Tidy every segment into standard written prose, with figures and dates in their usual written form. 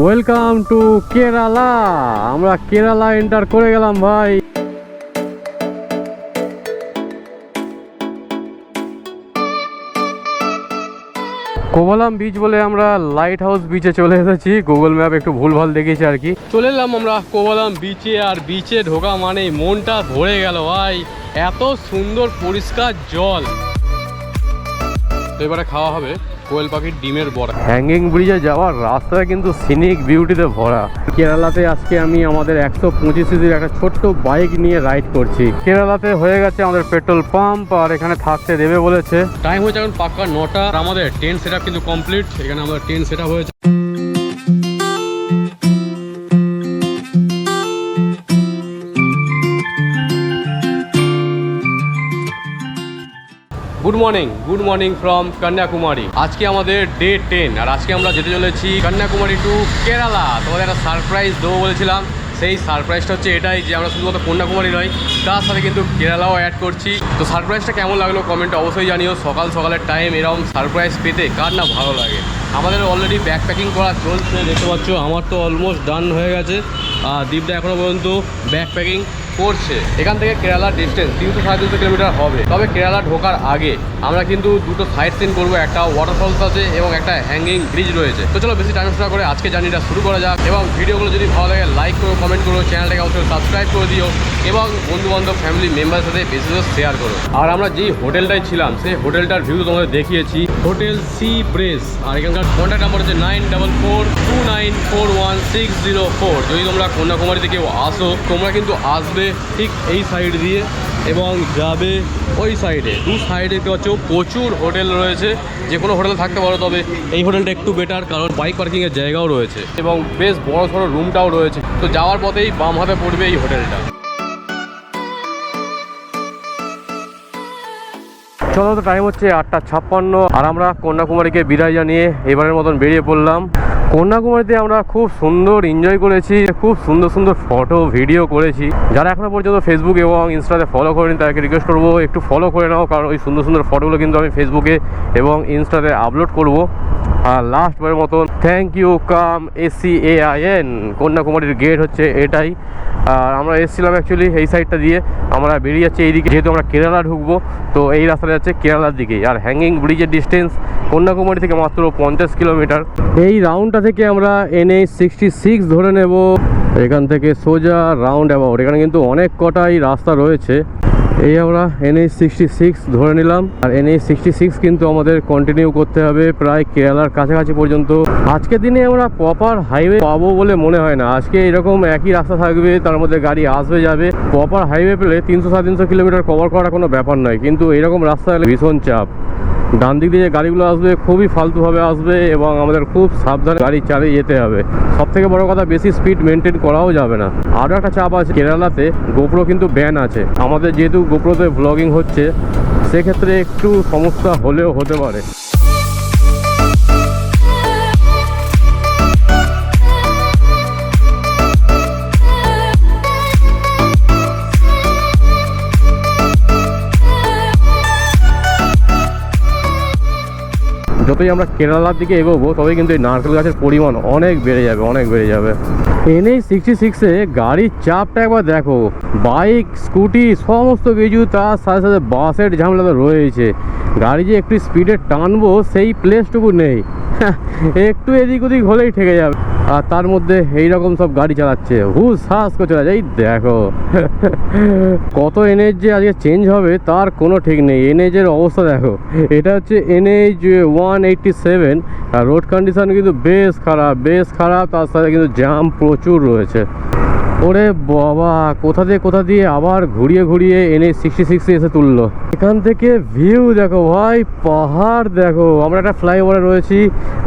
Welcome to Kerala. আমরা Kerala enter করে গেলাম ভাই। কোভালাম বিচ বলে আমরা লাইট হাউস বিচে চলে এসেছি। গুগল ম্যাপ একটু ভুলভাল দেখিয়েছে আর কি। চলে এলাম আমরা কোভালাম বিচে, আর বিচে ঢোকা মানেই মনটা ভরে গেল ভাই, এত সুন্দর পরিষ্কার জল। তো এবারে খাওয়া হবে কোয়েল পাখির ডিমের বড়া। হ্যাঙ্গিং ব্রিজে যাওয়ার রাস্তাটা কিন্তু সিনিক বিউটিতে ভরা। কেরালাতে আজকে আমি আমাদের 125 সিসির একটা ছোট্ট বাইক নিয়ে রাইড করছি। কেরালাতে হয়ে গেছে আমাদের পেট্রোল পাম্প, আর এখানে থাকতে দেবে বলেছে। টাইম হয়েছে এখন পাক্কা 9টা। আমাদের টেন্ট সেট আপ কিন্তু কমপ্লিট। এখানে আমাদের টেন্ট সেট আপ হয়েছে। Good morning from Kanyakumari. আজকে আমাদের ডে 10, আর আজকে আমরা যেতে চলেছি কন্যাকুমারী টু কেরালা। তোমাদের একটা সারপ্রাইজ দেবো বলেছিলাম, সেই সারপ্রাইজটা হচ্ছে এটাই যে আমরা শুধুমাত্র কন্যাকুমারী নয়, তার সাথে কিন্তু কেরালাও অ্যাড করছি। তো সারপ্রাইজটা কেমন লাগলো কমেন্টে অবশ্যই জানিও। সকালের টাইম এরকম সারপ্রাইজ পেতে কার না ভালো লাগে। আমাদের অলরেডি ব্যাগ প্যাকিং করা চলছে, দেখতে পাচ্ছ। আমার তো অলমোস্ট ডান হয়ে গেছে, আর দীপদা এখনও পর্যন্ত ব্যাগ প্যাকিং করছে। এখান থেকে কেরালার ডিস্টেন্স 300-350 কিলোমিটার হবে। তবে কেরালা ঢোকার আগে আমরা কিন্তু দুটো সাইট সিন করবো, একটা ওয়াটারফলস আছে এবং একটা হ্যাঙ্গিং ব্রিজ রয়েছে। তো চলো বেশি টাইম না করে আজকে জার্নিটা শুরু করা যাক। এবং ভিডিওগুলো যদি ভালো লাগে লাইক করো, কমেন্ট করো, চ্যানেলটাকে অবশ্যই সাবস্ক্রাইব করে দিও এবং বন্ধুবান্ধব ফ্যামিলি মেম্বারের সাথে বেশি শেয়ার করো। আর আমরা যেই হোটেলটায় ছিলাম সেই হোটেলটার ভিউ তোমাদের দেখিয়েছি, হোটেল সি ব্রেস। আর এখানকার কন্ট্যাক্ট নাম্বার হচ্ছে 9442941604। যদি তোমরা কন্যাকুমারী থেকে আসো, তোমরা কিন্তু আসবে ঠিক এই সাইড দিয়ে এবং যাবে ওই সাইডে। দু সাইডে দেখতে পাচ্ছ প্রচুর হোটেল রয়েছে, যে কোনো হোটেলে থাকতে পারো। তবে এই হোটেলটা একটু বেটার, কারণ বাইক পার্কিংয়ের জায়গাও রয়েছে এবং বেশ বড় সড়ো রুমটাও রয়েছে। তো যাওয়ার পথেই বাম হাতে পড়বে এই হোটেলটা। চলো, তো টাইম হচ্ছে 8:56, আর আমরা কন্যাকুমারীকে বিদায় জানিয়ে এবারের মতন বেরিয়ে পড়লাম। কন্যাকুমারীতে আমরা খুব সুন্দর এনজয় করেছি, খুব সুন্দর ফটো ভিডিও করেছি। যারা এখনো পর্যন্ত ফেসবুক এবং ইনস্টাতে ফলো করেনি তাদেরকে রিকোয়েস্ট করবো একটু ফলো করে নাও, কারণ ওই সুন্দর ফটোগুলো কিন্তু আমি ফেসবুকে এবং ইনস্টাতে আপলোড করব। আর লাস্টবারের মতন থ্যাংক ইউ কাম ACAIN। কন্যাকুমারীর গেট হচ্ছে এটাই। আর আমরা এসেছিলাম অ্যাকচুয়ালি এই সাইডটা দিয়ে, আমরা বেরিয়ে যাচ্ছি এইদিকে, যেহেতু আমরা কেরালা ঢুকবো তো এই রাস্তাটা যাচ্ছে কেরালার দিকেই। আর হ্যাঙ্গিং ব্রিজের ডিস্টেন্স কন্যাকুমারী থেকে মাত্র 50 কিলোমিটার। এই রাউন্ডটা থেকে আমরা NH66 ধরে নেব, এখান থেকে সোজা রাউন্ড অ্যাবাউট। এখানে কিন্তু অনেক কটাই রাস্তা রয়েছে। এই আমরা NH66 ধরে নিলাম, আর NH66 কিন্তু আমাদের কন্টিনিউ করতে হবে প্রায় কেরালার কাছাকাছি পর্যন্ত। আজকের দিনে আমরা প্রপার হাইওয়ে পাবো বলে মনে হয় না। আজকে এরকম একই রাস্তা থাকবে, তার মধ্যে গাড়ি আসবে যাবে। প্রপার হাইওয়ে পেলে 300-350 কিলোমিটার কভার করা কোনো ব্যাপার নয়, কিন্তু এরকম রাস্তা হলে ভীষণ চাপ। ডান দিক দিয়ে যে গাড়িগুলো আসবে খুবই ফালতুভাবে আসবে এবং আমাদের খুব সাবধানে গাড়ি চালিয়ে যেতে হবে। সব থেকে বড় কথা, বেশি স্পিড মেনটেন করাও যাবে না। আরও একটা চাপ আছে, কেরালাতে গোপ্রো কিন্তু ব্যান আছে। আমাদের যেহেতু গোপ্রোতে ব্লগিং হচ্ছে, সেক্ষেত্রে একটু সমস্যা হলেও হতে পারে। যতই আমরা কেরালার দিকে এগোবো তবেই কিন্তু এই নারকেল গাছের পরিমাণ অনেক বেড়ে যাবে। NH66-এ গাড়ির চাপটা একবার দেখো, বাইক স্কুটি সমস্ত কিছু, তার সাথে সাথে বাসের ঝামেলা তো রয়েছে। গাড়ি যে একটু স্পিডে টানবো সেই প্লেসটুকু নেই, একটু এদিক ওদিক হলেই ঠেকে যাবে। আর তার মধ্যে এইরকম সব গাড়ি চালাচ্ছে, হুস হাস করে চলে যায়। দেখো কত NH যে আজকে চেঞ্জ হবে তার কোনো ঠিক নেই। NH এর অবস্থা দেখো, এটা হচ্ছে NH 187, আর রোড কন্ডিশন কিন্তু বেশ খারাপ। তার সাথে কিন্তু জ্যাম প্রচুর রয়েছে। ওরে বাবা, কোথা দিয়ে আবার ঘুরিয়ে NH66 এসে তুললো। এখান থেকে ভিউ দেখো ভাই, পাহাড় দেখো। আমরা একটা ফ্লাইওভারে রয়েছি,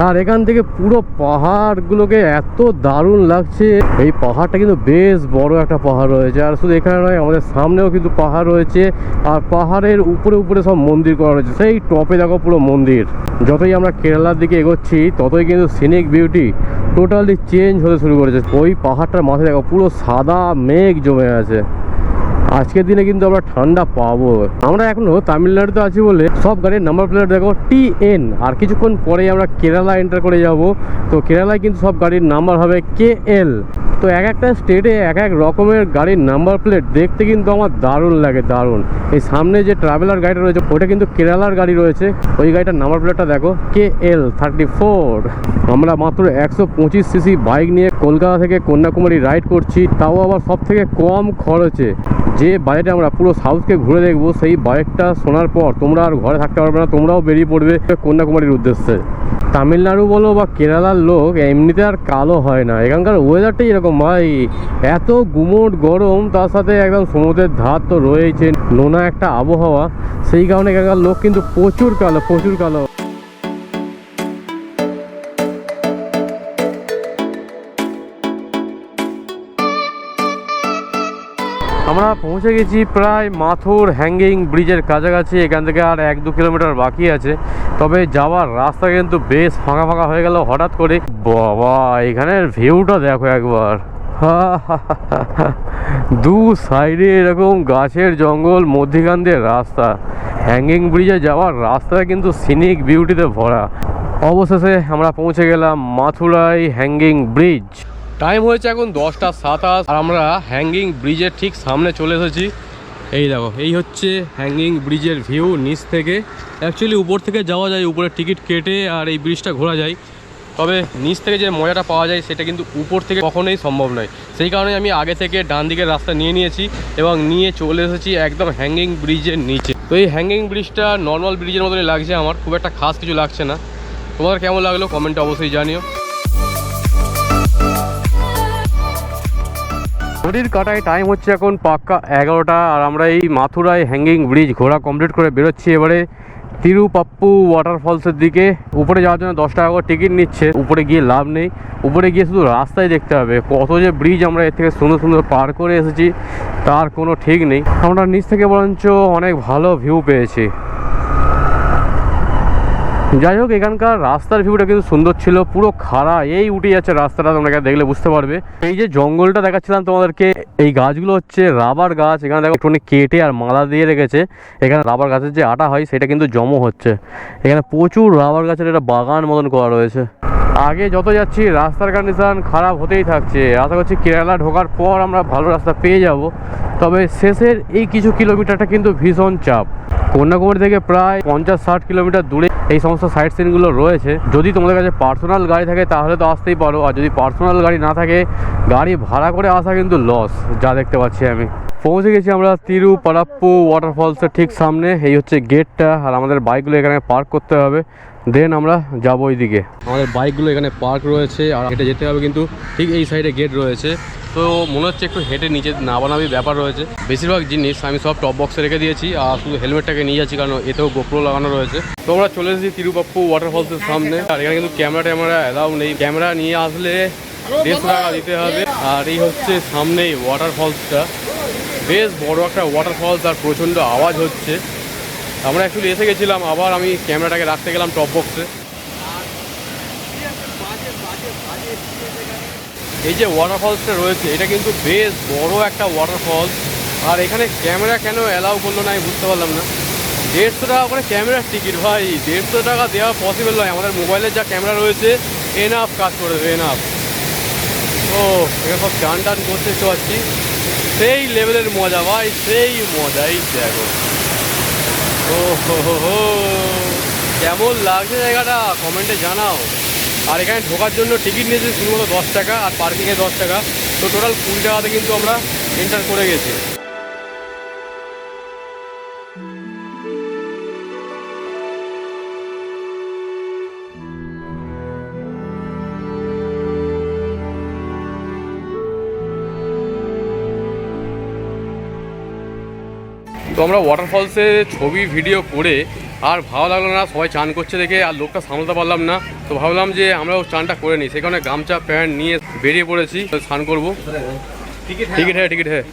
আর এখান থেকে পুরো পাহাড়গুলোকে এত দারুণ লাগছে। এই পাহাড়টা কিন্তু বেশ বড় একটা পাহাড় রয়েছে, আর শুধু এখানে নয়, আমাদের সামনেও কিন্তু পাহাড় রয়েছে। আর পাহাড়ের উপরে সব মন্দির করা রয়েছে, সেই টপে দেখো পুরো মন্দির। যতই আমরা কেরালার দিকে এগোচ্ছি ততই কিন্তু সিনিক বিউটি টোটালি চেঞ্জ হতে শুরু করেছে। ওই পাহাড়টার মাথায় দেখো পুরো সাদা মেঘ জমে আছে। আজকের দিনে কিন্তু আমরা ঠান্ডা পাবো। আমরা এখনো তামিলনাড়ুতে আছি বলে সব গাড়ির নাম্বার প্লেট দেখো TN, আর কিছুক্ষণ পরেই আমরা কেরালা এন্টার করে যাব। তো কেরালায় কিন্তু সব গাড়ির নাম্বার হবে KL। তো এক একটা স্টেটে এক এক রকমের গাড়ির নাম্বার প্লেট দেখতে কিন্তু আমার দারুণ লাগে, দারুণ। এই সামনে যে ট্রাভেলার গাড়িটা রয়েছে ওটা কিন্তু কেরালার গাড়ি রয়েছে, ওই গাড়িটার নাম্বার প্লেটটা দেখো KL34। আমরা মাত্র 125cc বাইক নিয়ে কলকাতা থেকে কন্যাকুমারী রাইড করছি, তাও আবার সব থেকে কম খরচে। যে বাজেটে আমরা পুরো সাউথকে ঘুরে দেখবো, সেই বাজেটটা শোনার পর তোমরা আর ঘরে থাকতে পারবে না, তোমরাও বেরিয়ে পড়বে কন্যাকুমারীর উদ্দেশ্যে। তামিলনাড়ু বলো বা কেরালার লোক এমনিতে আর কালো হয় না, এখানকার ওয়েদারটাই এরকম ভাই। এত গুমোট গরম, তার সাথে একদম সমুদ্রের ধার তো রয়েছে, নোনা একটা আবহাওয়া, সেই কারণে এখানকার লোক কিন্তু প্রচুর কালো, প্রচুর কালো। আমরা পৌঁছে গেছি প্রায় মাথুর হ্যাঙ্গিং ব্রিজের কাছাকাছি। এখান থেকে আর 1-2 কিলোমিটার বাকি আছে, তবে যাওয়ার রাস্তা কিন্তু বেশ ফাঁকা ফাঁকা হয়ে গেল হঠাৎ করে। বাবা, এখানের ভিউটা দেখো একবার। দু সাইডে এরকম গাছের জঙ্গল, মধ্যিখান দিয়ে রাস্তা। হ্যাঙ্গিং ব্রিজে যাওয়ার রাস্তাটা কিন্তু সিনিক বিউটিতে ভরা। অবশেষে আমরা পৌঁছে গেলাম মাথুরাই হ্যাঙ্গিং ব্রিজ। টাইম হয়েছে এখন 10টা 27, আর আমরা হ্যাঙ্গিং ব্রিজের ঠিক সামনে চলে এসেছি। এই দেখো, এই হচ্ছে হ্যাঙ্গিং ব্রিজের ভিউ নিচ থেকে। অ্যাকচুয়ালি উপর থেকে যাওয়া যায়, উপরে টিকিট কেটে আর এই ব্রিজটা ঘোরা যায়, তবে নিচ থেকে যে মজাটা পাওয়া যায় সেটা কিন্তু উপর থেকে কখনোই সম্ভব নয়। সেই কারণে আমি আগে থেকে ডান দিকের রাস্তা নিয়ে নিয়েছি এবং নিয়ে চলে এসেছি একদম হ্যাঙ্গিং ব্রিজের নিচে। তো এই হ্যাঙ্গিং ব্রিজটা নর্মাল ব্রিজের মতনই লাগছে, আমার খুব একটা খাস কিছু লাগছে না। তোমাদের কেমন লাগলো কমেন্টে অবশ্যই জানিও। ঘড়ির কাটায় টাইম হচ্ছে এখন পাক্কা 11টা, আর আমরা এই মাথুরাই হ্যাঙ্গিং ব্রিজ ঘোরা কমপ্লিট করে বেরোচ্ছি এবারে তিরুপাপ্পু ওয়াটারফলসের দিকে। উপরে যাওয়ার জন্য 10 টাকা করে টিকিট নিচ্ছে, উপরে গিয়ে লাভ নেই, উপরে গিয়ে শুধু রাস্তায় দেখতে হবে। কত যে ব্রিজ আমরা এর থেকে সুন্দর সুন্দর পার করে এসেছি তার কোনো ঠিক নেই। আমরা নিচ থেকে বরঞ্চ অনেক ভালো ভিউ পেয়েছি। যাই হোক, এখানকার রাস্তার ভিউটা কিন্তু সুন্দর ছিল, পুরো খাড়া, এই উঠে যাচ্ছে রাস্তাটা, তোমরা এখানে দেখলে বুঝতে পারবে। এই যে জঙ্গলটা দেখাচ্ছিলাম তোমাদেরকে, এই গাছগুলো হচ্ছে রাবার গাছ। এখানে দেখো একটুখানি কেটে আর মালা দিয়ে রেখেছে। এখানে রাবার গাছের যে আটা হয় সেটা কিন্তু জমো হচ্ছে। এখানে প্রচুর রাবার গাছের একটা বাগান মতন করা রয়েছে। আগে যত যাচ্ছি রাস্তার কন্ডিশন খারাপ হতেই থাকছে। আশা করছি কেরালা ঢোকার পর আমরা ভালো রাস্তা পেয়ে যাব, তবে শেষের এই কিছু কিলোমিটারটা কিন্তু ভীষণ চাপ। কন্যাকুমারী থেকে প্রায় 50-60 কিলোমিটার দূরে এই সমস্ত সাইট সিনগুলো রয়েছে। যদি তোমাদের কাছে পার্সোনাল গাড়ি থাকে তাহলে তো আসতেই পারো, আর যদি পার্সোনাল গাড়ি না থাকে গাড়ি ভাড়া করে আসা কিন্তু লস, যা দেখতে পাচ্ছি আমি। পৌঁছে গেছি আমরা তিরুপারাপ্পু ওয়াটারফলসের ঠিক সামনে। এই হচ্ছে গেটটা, আর আমাদের বাইকগুলো এখানে পার্ক করতে হবে, দেন আমরা যাবো ওইদিকে। আমাদের বাইকগুলো এখানে পার্ক রয়েছে, আর হেঁটে যেতে হবে কিন্তু ঠিক এই সাইডে গেট রয়েছে। তো মনে হচ্ছে একটু হেঁটে নিচে নামানামি ব্যাপার রয়েছে। বেশিরভাগ জিনিস আমি সব টপ বক্সে রেখে দিয়েছি, আর শুধু হেলমেটটাকে নিয়ে যাচ্ছি কারণ এতেও গোপ্রো লাগানো রয়েছে। তো আমরা চলে এসেছি তিরুপাপ্পু ওয়াটারফলসের সামনে, আর এখানে কিন্তু ক্যামেরা অ্যালাউ নেই। ক্যামেরা নিয়ে আসলে 150 টাকা দিতে হবে। আর এই হচ্ছে সামনেই ওয়াটারফলসটা, বেশ বড় একটা ওয়াটারফলস, আর প্রচণ্ড আওয়াজ হচ্ছে। আমরা অ্যাকচুয়ালি এসে গেছিলাম, আবার আমি ক্যামেরাটাকে রাখতে গেলাম টপ বক্সে। এই যে ওয়াটারফলসটা রয়েছে এটা কিন্তু বেশ বড় একটা ওয়াটারফলস, আর এখানে ক্যামেরা কেন অ্যালাউ করলো না আমি বুঝতে পারলাম না। 150 টাকা করে ক্যামেরার টিকিট, ভাই 150 টাকা দেওয়া পসিবল নয়। আমাদের মোবাইলের যা ক্যামেরা রয়েছে এনাফ কাজ করে দেবে, এনাফ। ও এখানে সব চান টান করতে দেখতে পাচ্ছি, সেই লেভেলের মজা ভাই, সেই মজাই দেখো। ও হো, কেমন লাগছে জায়গাটা কমেন্টে জানাও। আর এখানে ঢোকার জন্য টিকিট নিয়েছে শুধুমাত্র 10 টাকা, আর পার্কিংয়ে 10 টাকা, তো টোটাল 20 টাকাতে কিন্তু আমরা এন্টার করে গেছি। তো আমরা ওয়াটারফলসে ছবি ভিডিও করে আর ভালো লাগলো না, সবাই চান করছে দেখে আর লোকটা সামলাতে পারলাম না। তো ভাবলাম যে আমরাও চানটা করে নিই, সেই কারণে গামছা প্যান্ট নিয়ে বেরিয়ে পড়েছি স্নান করবো। টিকিট হ্যাঁ,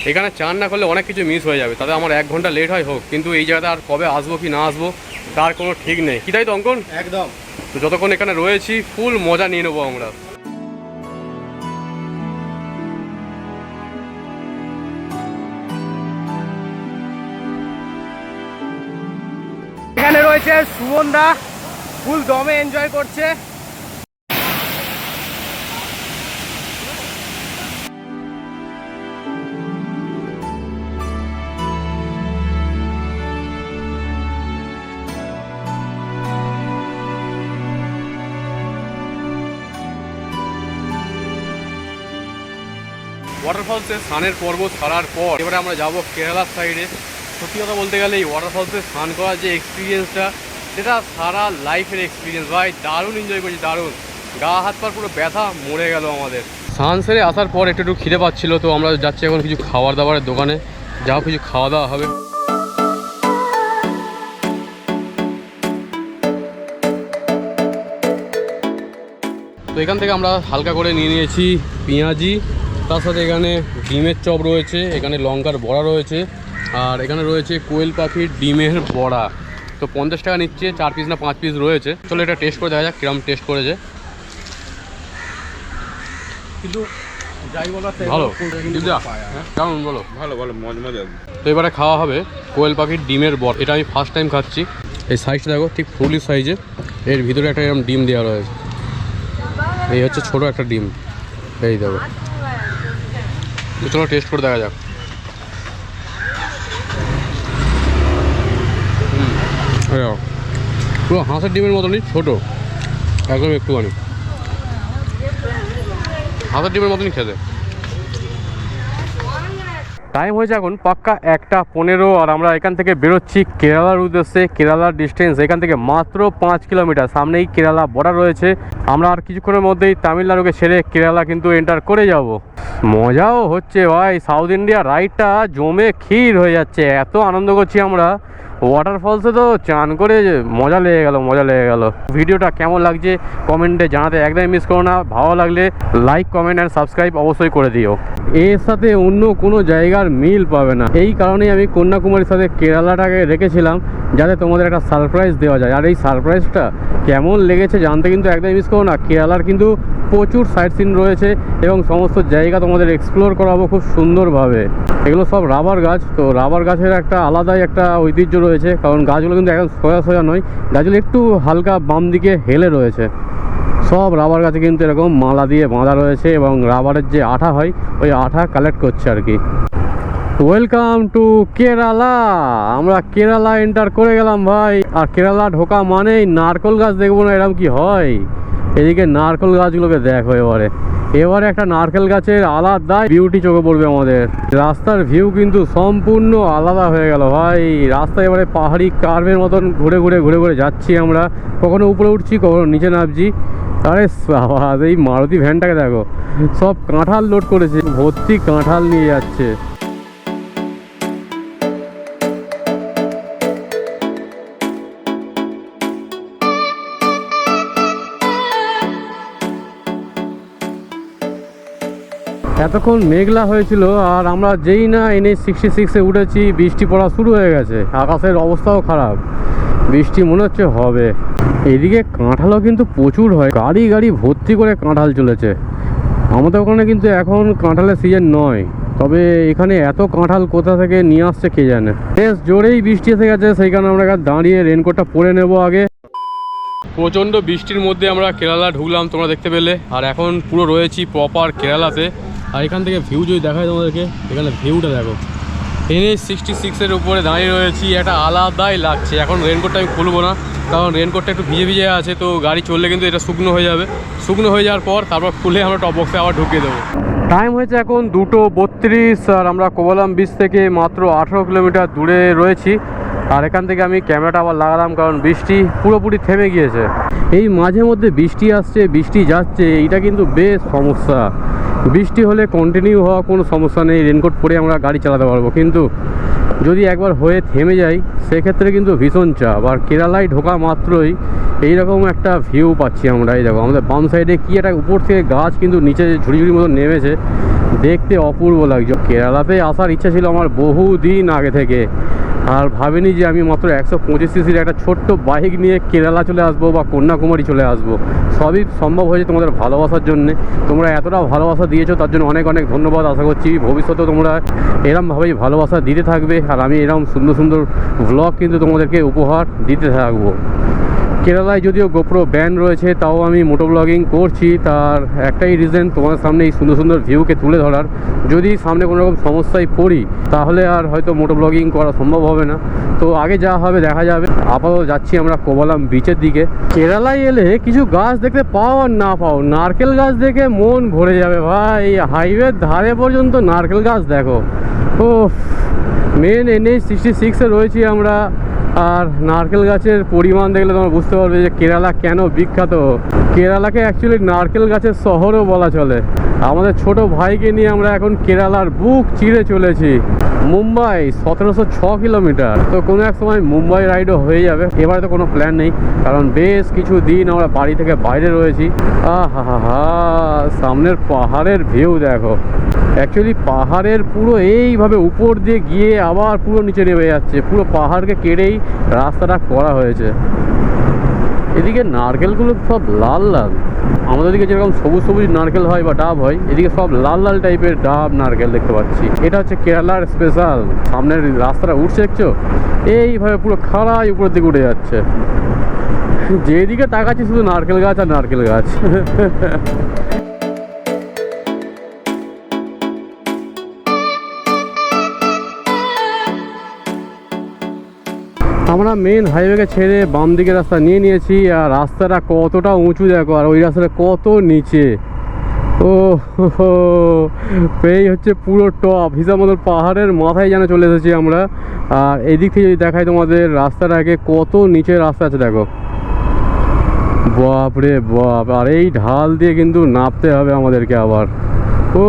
এখানে চান না করলে অনেক কিছু মিস হয়ে যাবে, তাতে আমার 1 ঘন্টা লেট হয় হোক, কিন্তু এই জায়গাটা আর কবে আসবো কি না আসবো তার কোনো ঠিক নেই। কি তাই তো অঙ্কন? একদম। তো যতক্ষণ এখানে রয়েছি ফুল মজা নিয়ে নেবো আমরা। নিচে সুমনদা ফুল দমে এনজয় করছে। ওয়াটারফলসে স্নানের পর্ব ছাড়ার পর এবারে আমরা যাব কেরালার সাইডে। সত্যি কথা বলতে গেলে এই ওয়াটারফলসে স্নান করার যে এক্সপিরিয়েন্সটা, সেটা সারা লাইফের এক্সপিরিয়েন্স ভাই। দারুণ এনজয় করছি, দারুণ। গা হাত পা পুরো ব্যথা মরে গেল আমাদের। স্নান সেরে আসার পর একটু খিদে পাচ্ছিল, তো আমরা যাচ্ছি এখন কিছু খাবার দাবারের দোকানে, যাও কিছু খাওয়া দাওয়া হবে। তো এখান থেকে আমরা হালকা করে নিয়ে নিয়েছি পেঁয়াজি, তার সাথে এখানে ডিমের চপ রয়েছে, এখানে লঙ্কার বড়া রয়েছে, আর এখানে রয়েছে কোয়েল পাখির ডিমের বড়া। তো 50 টাকা নিচ্ছে, 4 পিস না 5 পিস রয়েছে। চলো এটা টেস্ট করে দেখা যাক কিরম টেস্ট করেছে। কিন্তু যাই বলো ভালো, কেমন বলো? ভালো ভালো, মজা। তো এবারে খাওয়া হবে কোয়েল পাখির ডিমের বড়া। এটা আমি ফার্স্ট টাইম খাচ্ছি। এই সাইজটা দেখো, ঠিক ফুলি সাইজে। এর ভিতরে একটা এরকম ডিম দেওয়া রয়েছে। এই হচ্ছে ছোট একটা ডিম, এই দেখো। তো চলো টেস্ট করে দেখা যাক। পুরো হাঁসের ডিমের মতনই ছোট, একদম একটুখানি হাঁসের ডিমের মতনই খেতে। টাইম হয়েছে এখন পাক্কা 1:15, আর আমরা এখান থেকে বেরোচ্ছি কেরালার উদ্দেশ্যে। কেরালার ডিস্টেন্স এখান থেকে মাত্র 5 কিলোমিটার। সামনেই কেরালা বর্ডার রয়েছে। আমরা আর কিছুক্ষণের মধ্যেই তামিলনাড়ুকে ছেড়ে কেরালা কিন্তু এন্টার করে যাব। মজাও হচ্ছে ভাই, সাউথ ইন্ডিয়া রাইডটা জমে ক্ষীর হয়ে যাচ্ছে। এত আনন্দ করছি আমরা। ওয়াটারফলসে তো চান করে মজা লেগে গেল। ভিডিওটা কেমন লাগছে কমেন্টে জানাতে একদমই মিস করো না। ভালো লাগলে লাইক, কমেন্ট অ্যান্ড সাবস্ক্রাইব অবশ্যই করে দিও। এর সাথে অন্য কোনো জায়গার মিল পাবে না। এই কারণেই আমি কন্যাকুমারীর সাথে কেরালাটাকে রেখেছিলাম, যাতে তোমাদের একটা সারপ্রাইজ দেওয়া যায়। আর এই সারপ্রাইজটা কেমন লেগেছে জানতে কিন্তু একদমই মিস করো না। কেরালার কিন্তু প্রচুর সাইট সিন রয়েছে এবং সমস্ত জায়গা তোমাদের এক্সপ্লোর করাবো খুব সুন্দরভাবে। এগুলো সব রাবার গাছ। তো রাবার গাছের একটা আলাদাই একটা ঐতিহ্য রয়েছে, কারণ গাছগুলো কিন্তু একদম সোজা নয়, গাছগুলো একটু হালকা বাম দিকে হেলে রয়েছে। সব রাবার গাছে কিন্তু এরকম মালা দিয়ে বাঁধা রয়েছে, এবং রাবারের যে আঠা হয় ওই আঠা কালেক্ট করছে আর কি। Welcome to Kerala. আমরা কেরালা এন্টার করে গেলাম ভাই। আর কেরালা ঢোকা মানেই নারকেল গাছ দেখবো না, এরকম কি হয়? এদিকে নারকেল গাছগুলোকে দেখো। এবারে একটা নারকেল গাছের আলাদাই বিউটি চোখে পড়বে আমাদের। রাস্তার ভিউ কিন্তু সম্পূর্ণ আলাদা হয়ে গেল ভাই। রাস্তায় এবারে পাহাড়ি কার্ভের মতন ঘুরে ঘুরে যাচ্ছি আমরা। কখনো উপরে উঠছি, কখনো নিচে নামছি। আরে সাবাস, এই মারুতি ভ্যানটাকে দেখো, সব কাঁঠাল লোড করেছে, ভর্তি কাঁঠাল নিয়ে যাচ্ছে। এতক্ষণ মেঘলা হয়েছিল, আর আমরা যেই না NH-66-এ উঠেছি বৃষ্টি পড়া শুরু হয়ে গেছে। আকাশের অবস্থাও খারাপ, বৃষ্টি মনে হচ্ছে হবে। এদিকে কাঁঠালও কিন্তু প্রচুর হয়, গাড়ি ভর্তি করে কাঁঠাল চলেছে। আমাদের ওখানে কিন্তু এখন কাঁঠালের সিজন নয়, তবে এখানে এত কাঁঠাল কোথা থেকে নিয়ে আসছে কে জানে। বেশ জোরেই বৃষ্টি এসে গেছে, সেই কারণে আমরা দাঁড়িয়ে রেনকোটটা পরে নেব আগে। প্রচণ্ড বৃষ্টির মধ্যে আমরা কেরালা ঢুকলাম, তোমরা দেখতে পেলে। আর এখন পুরো রয়েছি প্রপার কেরালাতে। আর এখান থেকে ভিউ যদি দেখায় তোমাদেরকে, এখানে ভিউটা দেখো। NH-66-এর উপরে দাঁড়িয়ে রয়েছি, একটা আলাদাই লাগছে। এখন রেনকোটটা আমি খুলবো না, কারণ রেনকোটটা একটু ভিজে আছে। তো গাড়ি চললে কিন্তু এটা শুকনো হয়ে যাবে। শুকনো হয়ে যাওয়ার পর তারপর খুলে আমরা টপ বক্সে আবার ঢুকিয়ে দেবো। টাইম হয়েছে এখন 2:32, আর আমরা কোভালাম বিচ থেকে মাত্র 18 কিলোমিটার দূরে রয়েছি। আর এখান থেকে আমি ক্যামেরাটা আবার লাগালাম, কারণ বৃষ্টি পুরোপুরি থেমে গিয়েছে। এই মাঝে মধ্যে বৃষ্টি আসছে, বৃষ্টি যাচ্ছে, এইটা কিন্তু বেশ সমস্যা। বৃষ্টি হলে কন্টিনিউ হওয়া কোনো সমস্যা নেই, রেনকোট পরে আমরা গাড়ি চালাতে পারবো। কিন্তু যদি একবার হয়ে থেমে যায়, সেক্ষেত্রে কিন্তু ভীষণ চাপ। আর কেরালায় ঢোকা মাত্রই এইরকম একটা ভিউ পাচ্ছি আমরা। এই দেখো, আমাদের বাম সাইডে কি একটা উপর থেকে গাছ কিন্তু নিচে ঝুড়ি মতো নেমেছে, দেখতে অপূর্ব লাগছে। কেরালাতে আসার ইচ্ছা ছিল আমার বহুদিন আগে থেকে, আর ভাবিনি যে আমি মাত্র 125 সিসির একটা ছোট্ট বাইক নিয়ে কেরালা চলে আসবো বা কন্যাকুমারী চলে আসবো। সবই সম্ভব হয়েছে তোমাদের ভালোবাসার জন্যে। তোমরা এতটা ভালোবাসা দিয়েছো তার জন্য অনেক অনেক ধন্যবাদ। আশা করছি ভবিষ্যতেও তোমরা এরমভাবেই ভালোবাসা দিতে থাকবে, আর আমি এরকম সুন্দর সুন্দর ব্লগ কিন্তু তোমাদেরকে উপহার দিতে থাকবো। কেরালায় যদিও গোপ্রো ব্যান রয়েছে, তাও আমি মোটো ব্লগিং করছি। তার একটাই রিজন, তোমার সামনে এই সুন্দর সুন্দর ভিউকে তুলে ধরার। যদি সামনে কোনো রকম সমস্যায় পড়ি তাহলে আর হয়তো মোটো ব্লগিং করা সম্ভব হবে না। তো আগে যা হবে দেখা যাবে। আপাতত যাচ্ছি আমরা কোভালাম বিচের দিকে। কেরালায় এলে কিছু গাছ দেখতে পাও আর না পাও, নারকেল গাছ দেখে মন ভরে যাবে ভাই। হাইওয়ের ধারে পর্যন্ত নারকেল গাছ দেখো। ও মেন NH 66-এ রয়েছি আমরা। আর নারকেল গাছের পরিমাণ দেখলে তোমরা বুঝতে পারবে যে কেরালা কেন বিখ্যাত। কেরালাকে অ্যাকচুয়ালি নারকেল গাছের শহরও বলা চলে। আমাদের ছোট ভাইকে নিয়ে আমরা এখন কেরালার বুক চিরে চলেছি। মুম্বাই 1706 কিলোমিটার। তো কোনো এক সময় মুম্বাই রাইডও হয়ে যাবে। এবারে তো কোনো প্ল্যান নেই, কারণ বেশ কিছু দিন আমরা বাড়ি থেকে বাইরে রয়েছি। আহা, সামনের পাহাড়ের ভিউ দেখো। অ্যাকচুয়ালি পাহাড়ের পুরো এইভাবে উপর দিয়ে গিয়ে আবার পুরো নিচে নেমে যাচ্ছে। পুরো পাহাড়কে কেটেই রাস্তাটা করা হয়েছে। এদিকে নারকেলগুলো সব লাল লাল। আমাদের দিকে যেরকম সবুজ সবুজ নারকেল হয় বা ডাব হয়, এদিকে সব লাল লাল টাইপের ডাব নারকেল দেখতে পাচ্ছি। এটা হচ্ছে কেরালার স্পেশাল। সামনের রাস্তাটা উঠছে দেখছো, এইভাবে পুরো খাড়াই উপরের দিকে উঠে যাচ্ছে। যেদিকে তাকাচ্ছি শুধু নারকেল গাছ আর নারকেল গাছ। আমরা মেন হাইওয়েকে ছেড়ে বাম দিকে রাস্তা নিয়ে নিয়েছি। আর রাস্তাটা কতটা উঁচু দেখো, আর ওই রাস্তাটা কত নিচে। ও এই হচ্ছে পুরো টপ হিসাব মতো পাহাড়ের মাথায় যেন চলে এসেছি আমরা। আর এদিক থেকে যদি দেখাই তোমাদের রাস্তাটাকে, কত নিচে রাস্তা আছে দেখো। বাপ রে বাপ। আর এই ঢাল দিয়ে কিন্তু নামতে হবে আমাদেরকে আবার। ও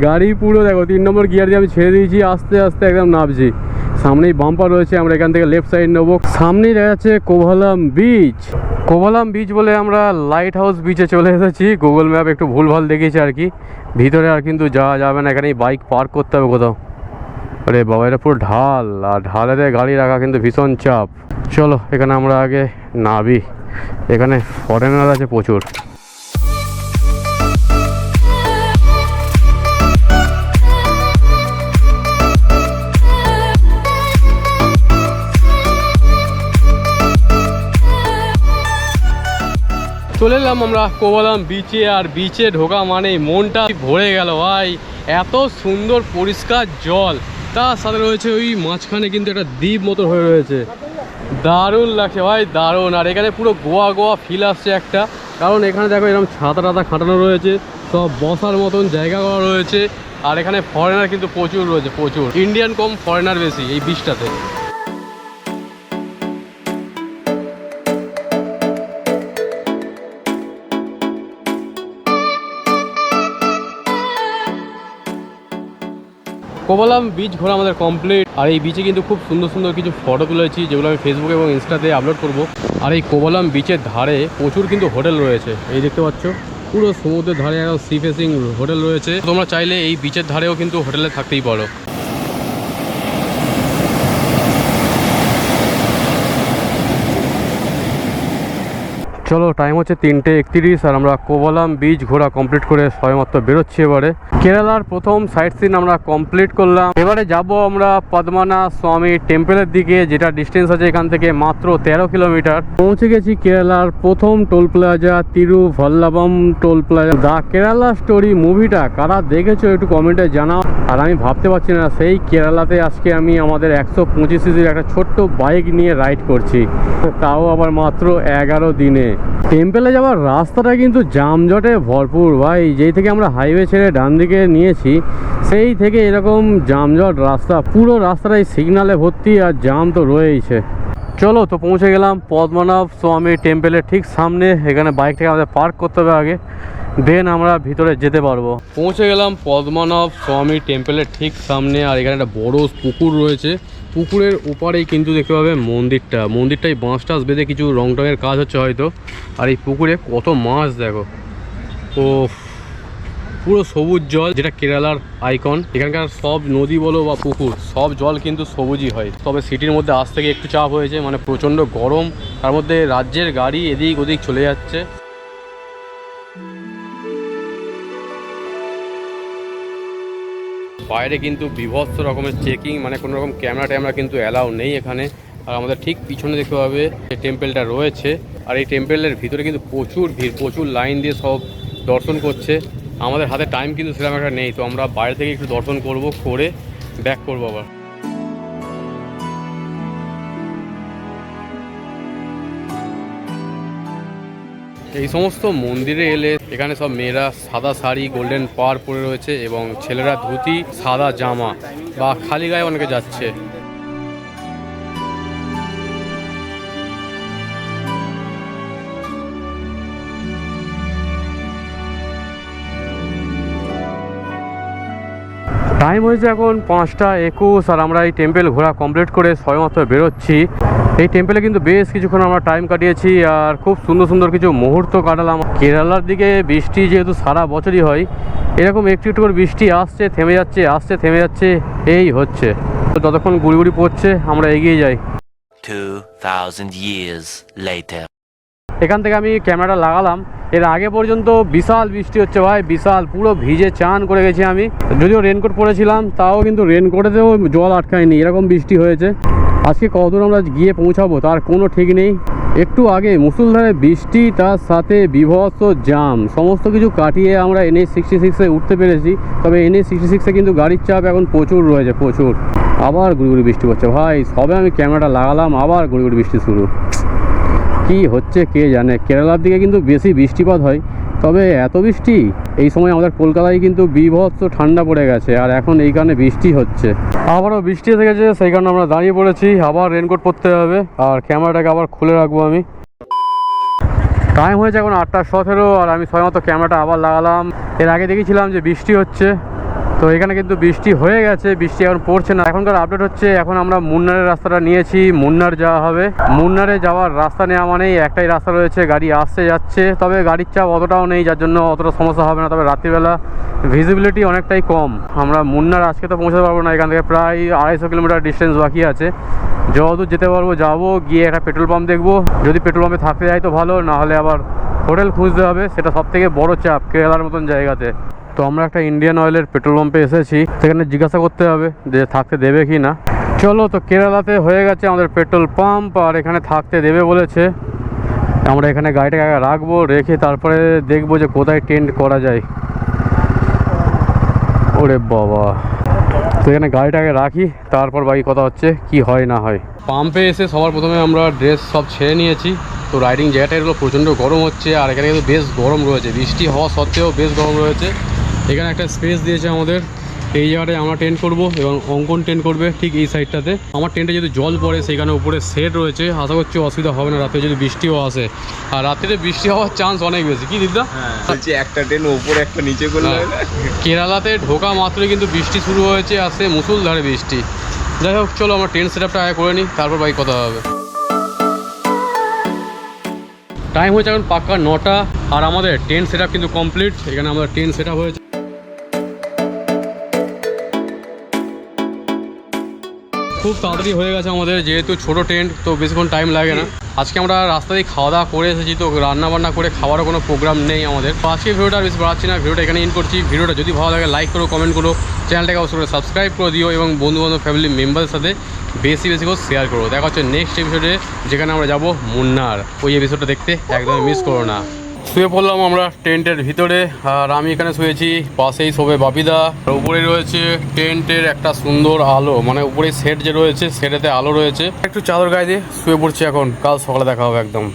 গাড়ি পুরো দেখো 3 নম্বর গিয়ার দিয়ে আমি ছেড়ে দিয়েছি, আস্তে আস্তে একদম নামছি। সামনেই বাম্পার রয়েছে, আমরা এখান থেকে লেফট সাইড নেবো। সামনেই দেখা যাচ্ছে কোভালাম বিচ। কোভালাম বিচ বলে আমরা লাইট হাউস বিচে চলে এসেছি। গুগল ম্যাপ একটু ভুলভাল দেখিয়েছে আর কি। ভিতরে আর কিন্তু যাওয়া যাবে না, এখানেই বাইক পার্ক করতে হবে কোথাও। আরে বাবা, এটা পুরো ঢাল, আর ঢালেতে গাড়ি রাখা কিন্তু ভীষণ চাপ। চলো এখানে আমরা আগে নাবি। এখানে ফরেনার আছে প্রচুর। চলে এলাম আমরা কোভালাম বিচে। আর বিচে ঢোকা মানেই মনটা ভরে গেল ভাই। এত সুন্দর পরিষ্কার জল, তার সাথে রয়েছে ওই মাঝখানে কিন্তু একটা দ্বীপ মতো হয়ে রয়েছে। দারুণ লাগছে ভাই, দারুণ। আর এখানে পুরো গোয়া গোয়া ফিল আসছে একটা, কারণ এখানে দেখো এরকম ছাতা টাতা খাটানো রয়েছে, সব বসার মতন জায়গা করা রয়েছে। আর এখানে ফরেনার কিন্তু প্রচুর রয়েছে, প্রচুর। ইন্ডিয়ান কম, ফরেনার বেশি এই বিচটাতে। কোভালাম বিচ ঘোরা আমাদের কমপ্লিট। আর এই বিচে কিন্তু খুব সুন্দর সুন্দর কিছু ফটো তুলেছি, যেগুলো আমি ফেসবুক এবং ইনস্টাতে আপলোড করব। আর এই কোভালাম বিচের ধারে প্রচুর কিন্তু হোটেল রয়েছে, এই দেখতে পাচ্ছ পুরো সমুদ্রের ধারে একদম সি ফেসিং হোটেল রয়েছে। তোমরা চাইলে এই বিচের ধারেও কিন্তু হোটেলে থাকতেই পারো। চলো টাইম হচ্ছে 3:31 আর আমরা কোভালাম বিচ ঘোরা কমপ্লিট করে সবেমাত্র বেরোচ্ছি। এবারে কেরালার প্রথম সাইট সিন আমরা কমপ্লিট করলাম। এবারে যাব আমরা পদ্মনাভ স্বামী টেম্পলের দিকে, যেটা ডিস্টেন্স আছে এখান থেকে মাত্র 13 কিলোমিটার। পৌঁছে গেছি কেরালার প্রথম toll plaza, Thiruvallam toll plaza. The Kerala story মুভিটা কারা দেখেছো একটু কমেন্টে জানাও। আর আমি ভাবতে পারছি না সেই কেরালাতে আজকে আমি আমাদের 125 সিসির একটা ছোট্ট বাইক নিয়ে রাইড করছি, তাও আবার মাত্র 11 দিনে। টেম্পলে যাওয়ার রাস্তাটা কিন্তু জামজটে ভরপুর ভাই। যেই থেকে আমরা হাইওয়ে ছেড়ে ডান দিকে নিয়েছি সেই থেকে এরকম জামজট রাস্তা, পুরো রাস্তাটাই সিগনালে ভর্তি, আর জাম তো রয়েইছে। চলো তো পৌঁছে গেলাম পদ্মনাভ স্বামী টেম্পলের ঠিক সামনে। এখানে বাইকটাকে আমাদের পার্ক করতে হবে আগে, দেন আমরা ভিতরে যেতে পারবো। পৌঁছে গেলাম পদ্মনাভ স্বামী টেম্পলের ঠিক সামনে। আর এখানে একটা বড় পুকুর রয়েছে, পুকুরের ওপারেই কিন্তু দেখতে পাবে মন্দিরটাই বাঁশ টাস বেঁধে কিছু রং টঙের কাজ হচ্ছে হয়তো। আর এই পুকুরে কত মাছ দেখো, ও পুরো সবুজ জল, যেটা কেরালার আইকন। এখানকার সব নদী বলো বা পুকুর, সব জল কিন্তু সবুজই হয়। তবে সিটির মধ্যে আজ থেকে একটু চাপ হয়েছে, মানে প্রচণ্ড গরম, তার মধ্যে রাজ্যের গাড়ি এদিক ওদিক চলে যাচ্ছে। বাইরে কিন্তু বিভৎস রকমের চেকিং, মানে কোনো রকম ক্যামেরা ট্যামেরা কিন্তু অ্যালাউ নেই এখানে। আর আমাদের ঠিক পিছনে দেখতে পাবে যে টেম্পেলটা রয়েছে, আর এই টেম্পেলের ভিতরে কিন্তু প্রচুর ভিড়, প্রচুর লাইন দিয়ে সব দর্শন করছে। আমাদের হাতে টাইম কিন্তু সেরকম একটা নেই, তো আমরা বাইরে থেকে একটু দর্শন করব, করে ব্যাক করবো আবার। এই সমস্ত মন্দিরে এলে এখানে সব মেয়েরা সাদা শাড়ি গোল্ডেন পাড় পরে রয়েছে এবং ছেলেরা ধুতি সাদা জামা বা খালি গায়ে অনেকে যাচ্ছে। টাইম হয়েছে এখন 5:21 আর আমরা এই টেম্পেল ঘোরা কমপ্লিট করে সবেমাত্র বেরোচ্ছি। এই টেম্পেলে কিন্তু বেশ কিছুক্ষণ আমরা টাইম কাটিয়েছি আর খুব সুন্দর সুন্দর কিছু মুহূর্ত কাটালাম। কেরালার দিকে বৃষ্টি যেহেতু সারা বছরই হয়, এরকম একটু একটু করে বৃষ্টি আসছে থেমে যাচ্ছে, আসছে থেমে যাচ্ছে, এই হচ্ছে। যতক্ষণ গুড়ি গুড়ি পড়ছে আমরা এগিয়ে যাই। 2000 years later. এখান থেকে আমি ক্যামেরাটা লাগালাম, এর আগে পর্যন্ত বিশাল বৃষ্টি হচ্ছে ভাই, বিশাল, পুরো ভিজে চান করে গেছি আমি। যদিও রেনকোট পরেছিলাম তাও কিন্তু রেনকোটেতেও জল আটকায়নি, এরকম বৃষ্টি হয়েছে। আজকে কতদূর আমরা গিয়ে পৌঁছাবো তার কোনো ঠিক নেই। একটু আগে মুষলধারে বৃষ্টি, তার সাথে বিভৎস জাম, সমস্ত কিছু কাটিয়ে আমরা NH66-এ উঠতে পেরেছি। তবে NH66-এ কিন্তু গাড়ির চাপ এখন প্রচুর রয়েছে, প্রচুর। আবার গুড়ি গুড়ি বৃষ্টি পড়ছে ভাই, সবে আমি ক্যামেরাটা লাগালাম আবার গুড়ি গুড়ি বৃষ্টি শুরু। কি হচ্ছে কে জানে। কেরালার দিকে কিন্তু বেশি বৃষ্টিপাত হয়, তবে এত বৃষ্টি এই সময় আমাদের কলকাতায় কিন্তু বিভৎস ঠান্ডা পড়ে গেছে, আর এখন এই কারণে বৃষ্টি হচ্ছে। আবারও বৃষ্টি এসে গেছে, সেই কারণে আমরা দাঁড়িয়ে পড়েছি। আবার রেনকোট পরতে হবে আর ক্যামেরাটাকে আবার খুলে রাখবো আমি। টাইম হয়েছে এখন 8:17 আর আমি সবেমাত্র ক্যামেরাটা আবার লাগালাম। এর আগে দেখেছিলাম যে বৃষ্টি হচ্ছে, তো এখানে কিন্তু বৃষ্টি হয়ে গেছে, বৃষ্টি এখন পড়ছে না। এখনকার আপডেট হচ্ছে এখন আমরা মুন্নারের রাস্তাটা নিয়েছি, মুন্নার যাওয়া হবে। মুন্নারে যাওয়ার রাস্তা নেওয়া মানেই একটাই রাস্তা রয়েছে, গাড়ি আসছে যাচ্ছে, তবে গাড়ির চাপ অতটাও নেই, যার জন্য অতটা সমস্যা হবে না। তবে রাত্রিবেলা ভিজিবিলিটি অনেকটাই কম। আমরা মুন্নার আজকে তো পৌঁছাতে পারবো না, এখান থেকে প্রায় 250 কিলোমিটার ডিস্টেন্স বাকি আছে। যতদূর যেতে পারবো যাবো, গিয়ে একটা পেট্রোল পাম্প দেখবো, যদি পেট্রোল পাম্পে থাকতে যাই তো ভালো, নাহলে আবার হোটেল খুঁজতে হবে। সেটা সব থেকে বড় চাপ কেরালার মতন জায়গাতে। তো আমরা একটা ইন্ডিয়ান অয়েলের পেট্রোল পাম্পে এসেছি, সেখানে জিজ্ঞাসা করতে হবে যে থাকতে দেবে কি না। চলো, তো কেরালাতে হয়ে গেছে আমাদের পেট্রোল পাম্প, আর এখানে থাকতে দেবে বলেছে। আমরা এখানে গাড়িটাকে আগে রাখবো, রেখে তারপরে দেখবো যে কোথায় টেন্ট করা যায়। ওরে বাবা, তো এখানে গাড়িটাকে রাখি, তারপর বাকি কথা হচ্ছে কি হয় না হয়। পাম্পে এসে সবার প্রথমে আমরা ড্রেস সব ছেড়ে নিয়েছি। তো রাইডিং জায়গাটা এগুলো প্রচণ্ড গরম হচ্ছে, আর এখানে কিন্তু বেশ গরম রয়েছে, বৃষ্টি হওয়া সত্ত্বেও বেশ গরম রয়েছে। এখানে একটা স্পেস দিয়েছে আমাদের, এই জায়গাটায় আমরা টেন্ট করব এবং অঙ্কন টেন্ট করবে ঠিক এই সাইডটাতে। আমার টেন্টে যদি জল পড়ে সেইখানে উপরে সেট রয়েছে, আশা করছি অসুবিধা হবে না রাতে যদি বৃষ্টিও আসে। আর রাত্রে বৃষ্টি হওয়ার চান্স অনেক বেশি, কি দিদা? বলছি একটা টেন্ট উপরে একটা নিচে করলে কেরালাতে ঢোকা মাত্রই কিন্তু বৃষ্টি শুরু হয়েছে, আসে মুষলধারে বৃষ্টি। যাই হোক, চলো আমরা টেন্ট সেট আপটা আগে করে নিই, তারপর বাকি কথা হবে। টাইম হয়েছে এখন পাক্কা 9টা, আর আমাদের টেন্ট সেট আপ কিন্তু কমপ্লিট। এখানে আমাদের টেন্ট সেট আপ হয়েছে, খুব তাড়াতাড়ি হয়ে গেছে আমাদের, যেহেতু ছোটো টেন্ট তো বেশিক্ষণ টাইম লাগে না। আজকে আমরা রাস্তা দিয়ে খাওয়া দাওয়া করে এসেছি, তো রান্না বান্না করে খাওয়ারও কোনো প্রোগ্রাম নেই আমাদের। তো আজকে ভিডিওটা বেশি বাড়াচ্ছি না, ভিডিওটা এখানে ইন করছি। ভিডিওটা যদি ভালো লাগে লাইক করো, কমেন্ট করো, চ্যানেলটাকে অবশ্যই করে সাবস্ক্রাইব করে দিও এবং বন্ধুবান্ধব ফ্যামিলি মেম্বারের সাথে বেশি বেশি করে শেয়ার করো। দেখা হচ্ছে নেক্সট এপিসোডে, যেখানে আমরা যাব মুন্নার। ওই এপিসোডটা দেখতে একদমই মিস করো না। শুয়ে পড়লাম আমরা টেন্টের ভিতরে, আর আমি এখানে শুয়েছি, পাশেই শোবে বাপিদা। উপরে রয়েছে টেন্টের একটা সুন্দর আলো, মানে উপরে সেট যে রয়েছে সেটাতে আলো রয়েছে। একটু চাদর গায়ে দিয়ে শুয়ে পড়ছি এখন, কাল সকালে দেখা হবে একদম।